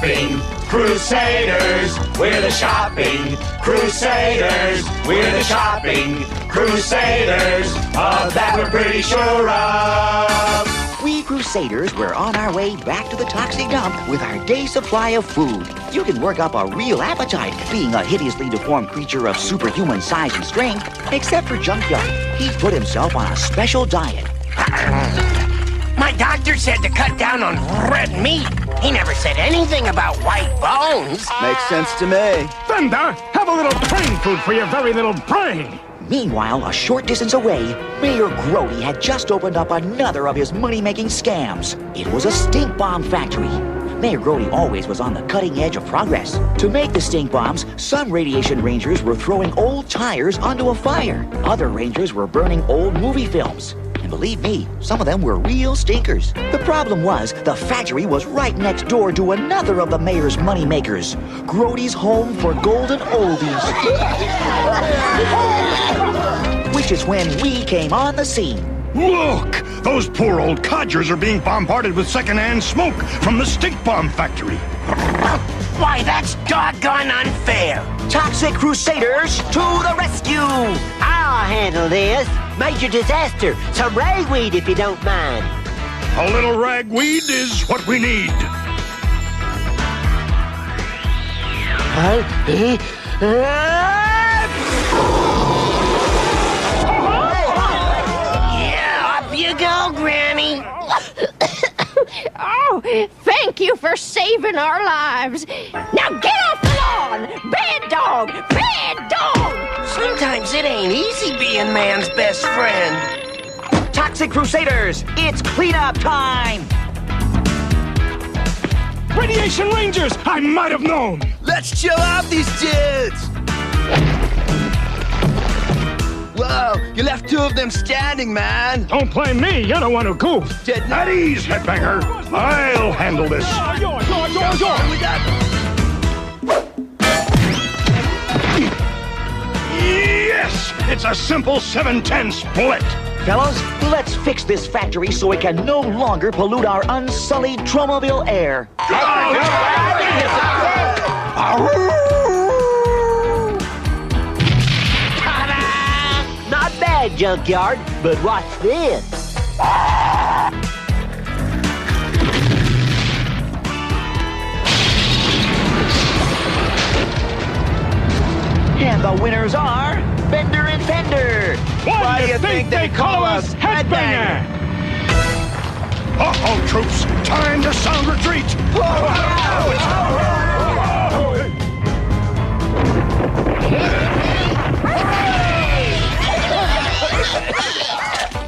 shopping. Crusaders, we're the shopping. Crusaders, we're the shopping. Crusaders, of that we're pretty sure of. We Crusaders were on our way back to the toxic dump with our day's supply of food. You can work up a real appetite being a hideously deformed creature of superhuman size and strength, except for Junkyard. He put himself on a special diet. My doctor said to cut down on red meat. He never said anything about white bones. Makes sense to me. Thunder, have a little brain food for your very little brain. Meanwhile, a short distance away, Mayor Grody had just opened up another of his money-making scams. It was a stink bomb factory. Mayor Grody always was on the cutting edge of progress. To make the stink bombs, some radiation rangers were throwing old tires onto a fire. Other rangers were burning old movie films. And believe me, some of them were real stinkers. The problem was, the factory was right next door to another of the mayor's moneymakers, Grody's Home for Golden Oldies. Which is when we came on the scene. Look! Those poor old codgers are being bombarded with secondhand smoke from the stink bomb factory. Why, that's doggone unfair. Toxic Crusaders to the rescue! I'll handle this. Major disaster. Some ragweed if you don't mind. A little ragweed is what we need. Yeah, up you go, Granny. Oh, thank you for saving our lives. Now get off the lawn! Bad dog! Bad dog! Sometimes it ain't easy being man's best friend. Toxic Crusaders, it's cleanup time! Radiation Rangers, I might have known. Let's chill out these dudes! Whoa, you left two of them standing, man. Don't blame me, you're the one who goofed. At ease, headbanger. I'll handle this. We got... Yes! It's a simple 7-10 split. Fellas, let's fix this factory so it can no longer pollute our unsullied Tromaville air. Ta-da! Not bad, Junkyard, but what's this? And the winners are Bender and Fender. Why do you think they call us Headbanger? Uh-oh, troops. Time to sound retreat.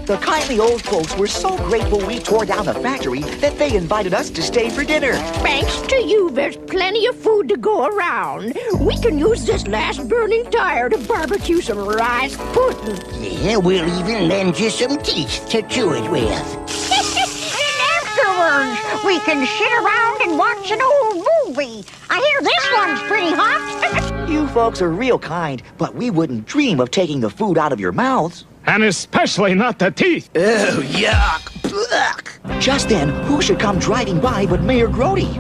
The kindly old folks were so grateful we tore down the factory that they invited us to stay for dinner. Thanks to you, there's plenty of food to go around. We can use this last burning tire to barbecue some rice pudding. Yeah, we'll even lend you some teeth to chew it with. And afterwards, we can sit around and watch an old movie. I hear this one's pretty hot. You folks are real kind, but we wouldn't dream of taking the food out of your mouths. And especially not the teeth. Ew, yuck. Blech. Just then, who should come driving by but Mayor Grody?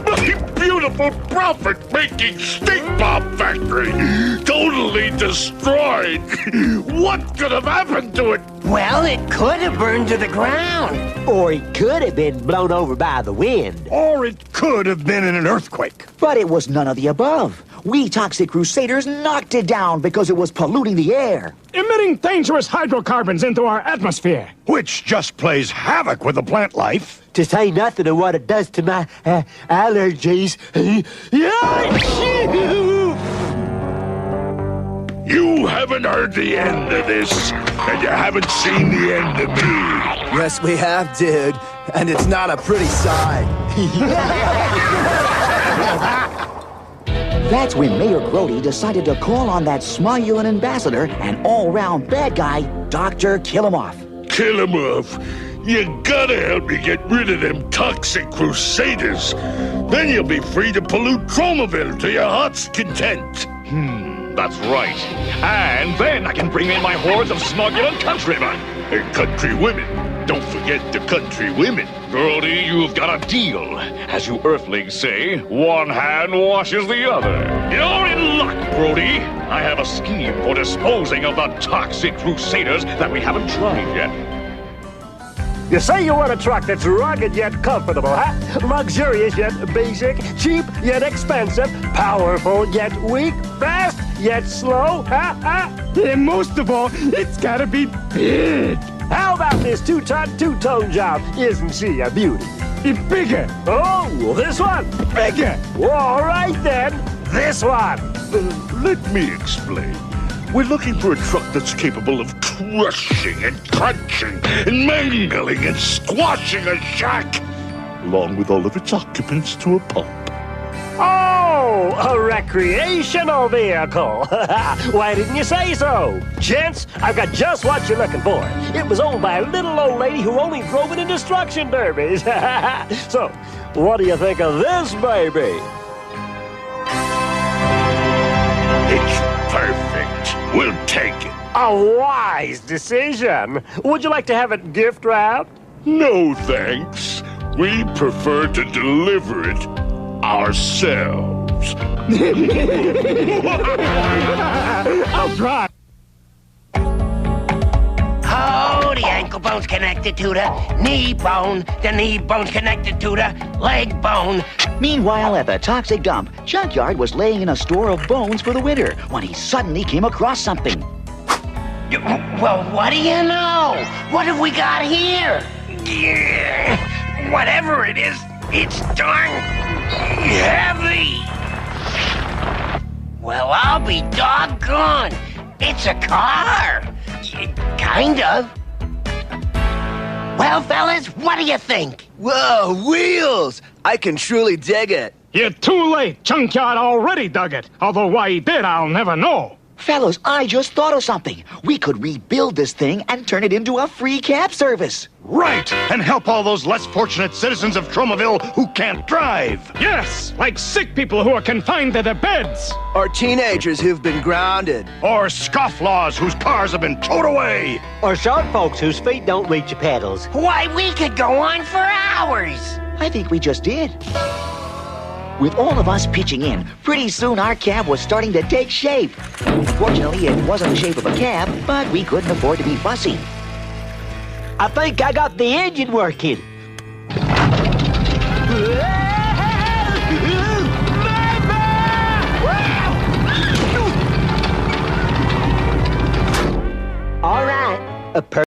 My beautiful profit-making stink bomb factory! Totally destroyed! What could have happened to it? Well, it could have burned to the ground. Or it could have been blown over by the wind. Or it could have been in an earthquake. But it was none of the above. We Toxic Crusaders knocked it down because it was polluting the air. Emitting dangerous hydrocarbons into our atmosphere. Which just plays havoc with the plant life. To say nothing of what it does to my allergies. You haven't heard the end of this, and you haven't seen the end of me. Yes, we have, dude. And it's not a pretty sight. That's when Mayor Grody decided to call on that smugglin' ambassador and all-round bad guy, Dr. Kill-Em-Off. Kill him off. You gotta help me get rid of them toxic Crusaders. Then you'll be free to pollute Tromaville to your heart's content. That's right. And then I can bring in my hordes of smuggling countrymen. And country women. don't forget the country women. Brody, you've got a deal. As you Earthlings say, one hand washes the other. You're in luck, Brody. I have a scheme for disposing of the toxic Crusaders that we haven't tried yet. You say you want a truck that's rugged yet comfortable, huh? Luxurious yet basic, cheap yet expensive, powerful yet weak, fast yet slow, huh? And most of all, it's gotta be big. How about this two-ton, two-tone job? Isn't she a beauty? It's bigger. Oh, this one? Bigger. All right then, this one. Let me explain. We're looking for a truck that's capable of crushing and crunching and mangling and squashing a shack, along with all of its occupants to a pulp. Oh, a recreational vehicle. Why didn't you say so? Gents, I've got just what you're looking for. It was owned by a little old lady who only drove it in destruction derbies. So, what do you think of this baby? It's perfect. We'll take it. A wise decision. Would you like to have it gift wrapped? No, thanks. We prefer to deliver it ourselves. I'll try. Oh, the ankle bone's connected to the knee bone's connected to the leg bone. Meanwhile, at the toxic dump, Junkyard was laying in a store of bones for the winter when he suddenly came across something. Well, what do you know? What have we got here? Whatever it is, it's darn heavy. Well, I'll be doggone. It's a car. Kind of. Well, fellas, what do you think? Whoa, wheels! I can truly dig it. You're too late. Junkyard already dug it. Although why he did, I'll never know. Fellows, I just thought of something. We could rebuild this thing and turn it into a free cab service. Right, and help all those less fortunate citizens of Tromaville who can't drive. Yes, like sick people who are confined to their beds. Or teenagers who've been grounded. Or scofflaws whose cars have been towed away. Or short folks whose feet don't reach the pedals. Why, we could go on for hours. I think we just did. With all of us pitching in, pretty soon our cab was starting to take shape. Fortunately, it wasn't the shape of a cab, but we couldn't afford to be fussy. I think I got the engine working. All right, a